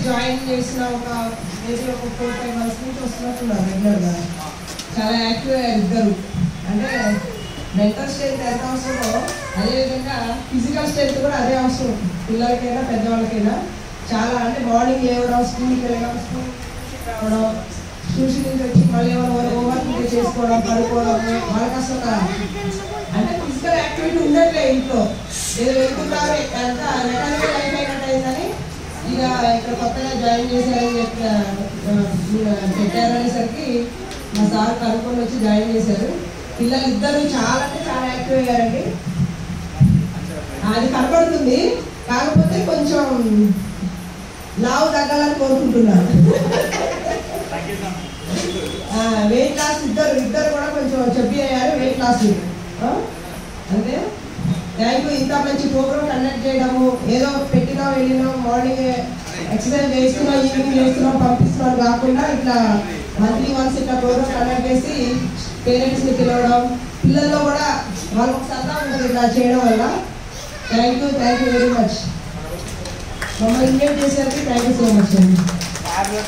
Join చేసిన ఒక 4-5 months నుంచి వస్తున్నట్టున్నారు రెగ్యులర్గా. చాలా యాక్టివ్ అయ్యారు ఇద్దరు. అంటే మెంటల్ స్ట్రెంత్ ఎంత అవసరమో అదేవిధంగా ఫిజికల్ స్ట్రెంత్ కూడా అదే అవసరం, పిల్లలకైనా పెద్దవాళ్ళకైనా. చాలా అంటే మార్నింగ్ లేవడం, స్కూల్కి వెళ్ళడం, స్కూల్ రావడం, ట్యూషన్ నుంచి వచ్చి మళ్ళీ ఎవరు హోంవర్క్ చేసుకోవడం, పడుకోవడం, వాళ్ళకి అసలు అంటే ఫిజికల్ యాక్టివిటీ ఉండట్లే ఇంట్లో. ఏదో వెళ్తున్నారు అంతా మెకానికల్ లైఫ్ అయినట్టయిందని ఇక ఇక్కడ కొత్తగా జాయిన్ చేశారని పెట్టారనేసరికి మా సార్ కనుక్కొని వచ్చి జాయిన్ చేశారు. పిల్లలు ఇద్దరు చాలా అంటే చాలా యాక్టివ్ అయ్యారండి. అది కనపడుతుంది, కాకపోతే కొంచెం లావు తగ్గాలని కోరుకుంటున్నాను. వెయిట్ లాస్ ఇద్దరు కూడా కొంచెం చెప్పి అయ్యారు వెయిట్ లాస్. అంతే. Thank you. ఇంత మంచి ప్రోగ్రామ్ కండక్ట్ చేయడము, ఏదో పెట్టినా వెళ్ళినాం, మార్నింగ్ ఎక్సర్సైజ్ చేస్తున్నాం, ఈవినింగ్ చేస్తున్నాం, పంపిస్తున్నాం కాకుండా ఇట్లా మంత్లీ వన్స్ ఇట్లా ప్రోగ్రామ్ కండక్ట్ చేసి పేరెంట్స్ని పిలవడం, పిల్లల్లో కూడా వాళ్ళకి సరదా ఉంటుంది ఇట్లా చేయడం వల్ల. Thank you very much. మమ్మల్ని ఇన్వైట్ చేసేందుకు థ్యాంక్ యూ సో మచ్ అండి.